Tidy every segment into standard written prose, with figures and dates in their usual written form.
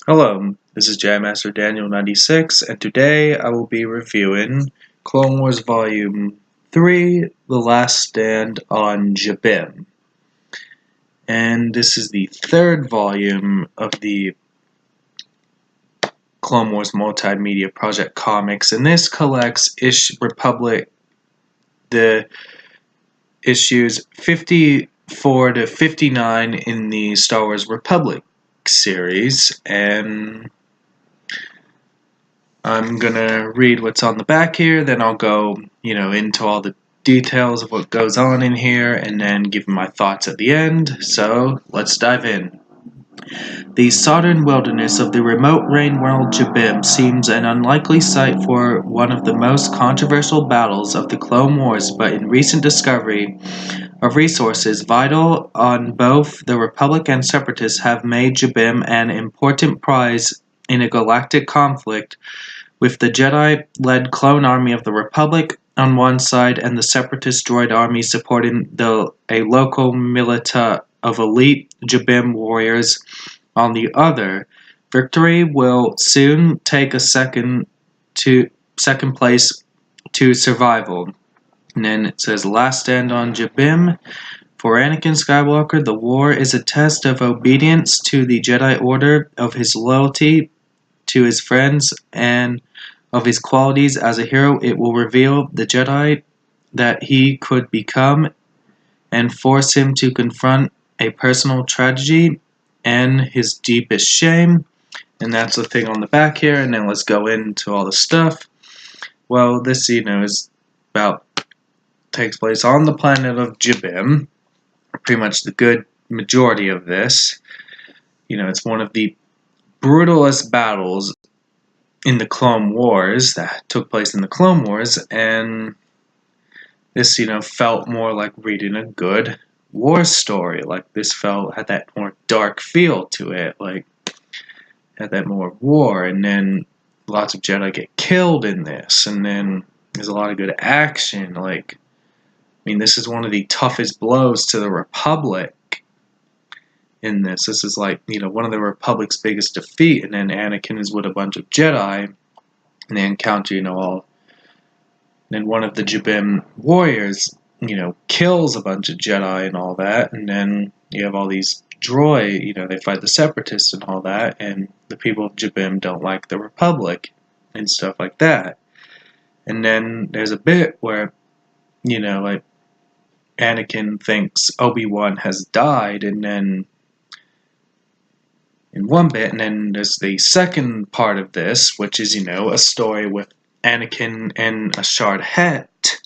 Hello, this is Jam Daniel 96, and today I will be reviewing Clone Wars Volume 3, The Last Stand on Jabiim. And this is the third volume of the Clone Wars Multimedia Project comics, and this collects the issues 54 to 59 in the Star Wars Republic series, and I'm gonna read what's on the back here, then I'll go, into all the details of what goes on in here, and then give my thoughts at the end. So, let's dive in. The southern wilderness of the remote rain world Jabiim seems an unlikely site for one of the most controversial battles of the Clone Wars, but in recent discovery of resources vital on both the Republic and Separatists have made Jabiim an important prize in a galactic conflict, with the Jedi-led clone army of the Republic on one side and the Separatist droid army supporting a local militia of elite Jabiim warriors on the other. Victory will soon take a second place to survival. And then it says, Last Stand on Jabiim. For Anakin Skywalker, the war is a test of obedience to the Jedi Order, of his loyalty to his friends, and of his qualities as a hero. It will reveal the Jedi that he could become and force him to confront a personal tragedy and his deepest shame. And that's the thing on the back here, and then let's go into all the stuff. Well, this, takes place on the planet of Jabiim. Pretty much the good majority of this. It's one of the brutalest battles in the Clone Wars that took place in the Clone Wars, and this, felt more like reading a good war story. Like, this had that more dark feel to it, like, had that more war, and then lots of Jedi get killed in this, and then there's a lot of good action. This is one of the toughest blows to the Republic in this. This is one of the Republic's biggest defeat, and then Anakin is with a bunch of Jedi, and they encounter, all. Then one of the Jabiim warriors, kills a bunch of Jedi and all that, and then you have all these droid, they fight the Separatists and all that, and the people of Jabiim don't like the Republic and stuff like that. And then there's a bit where, Anakin thinks Obi-Wan has died, and then in one bit, and then there's the second part of this, which is, a story with Anakin and Ashard Het,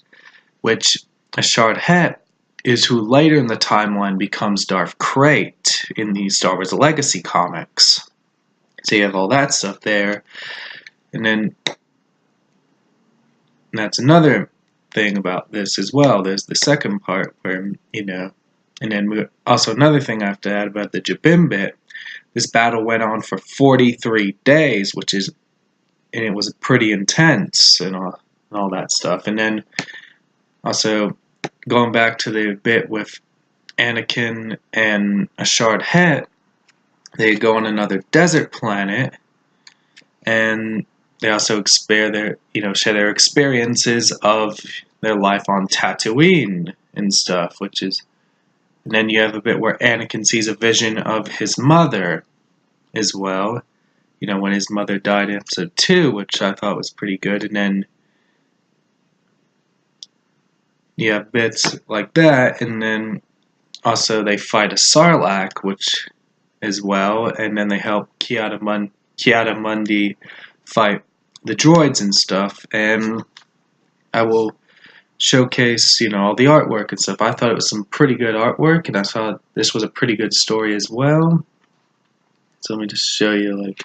which Ashard Het is who later in the timeline becomes Darth Krayt in the Star Wars Legacy comics. So you have all that stuff there, and then that's another thing about this as well. There's the second part where, and then also another thing I have to add about the Jabiim bit. This battle went on for 43 days, and it was pretty intense and all that stuff. And then also going back to the bit with Anakin and Ashard Het, they go on another desert planet, and they also share their experiences of their life on Tatooine and stuff, and then you have a bit where Anakin sees a vision of his mother as well, when his mother died in episode 2, which I thought was pretty good. And then you have bits like that, and then also they fight a Sarlacc, which as well, and then they help Ki-Adi-Mundi fight the droids and stuff, and I will showcase, all the artwork and stuff. I thought it was some pretty good artwork, and I thought this was a pretty good story as well. So let me just show you,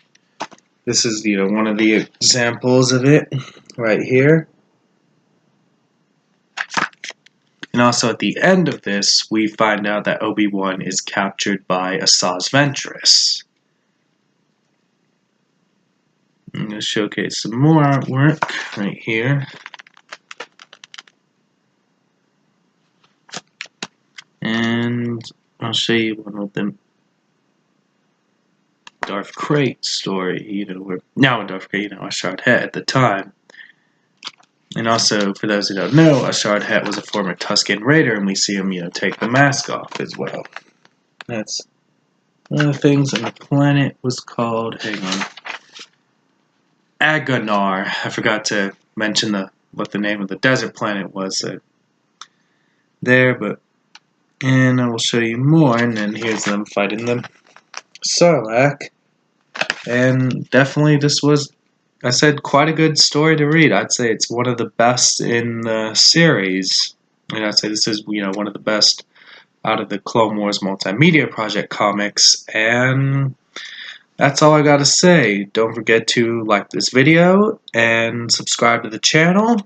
this is, one of the examples of it right here. And also at the end of this, we find out that Obi-Wan is captured by Asajj Ventress. I'm going to showcase some more artwork right here. And I'll show you one of them. Darth Krayt story, where now Darth Krayt, Ashard Het at the time. And also, for those who don't know, Ashard Het was a former Tusken Raider, and we see him, take the mask off as well. That's one of the things, and the planet was called, hang on, Aganar. I forgot to mention what the name of the desert planet was there, and I will show you more, and then here's them fighting the Sarlacc. And definitely this was, I said, quite a good story to read. I'd say it's one of the best in the series. And I'd say this is, one of the best out of the Clone Wars Multimedia Project comics. And that's all I gotta say. Don't forget to like this video and subscribe to the channel.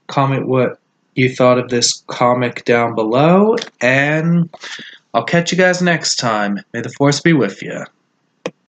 Comment what you thought of this comic down below. And I'll catch you guys next time. May the Force be with you.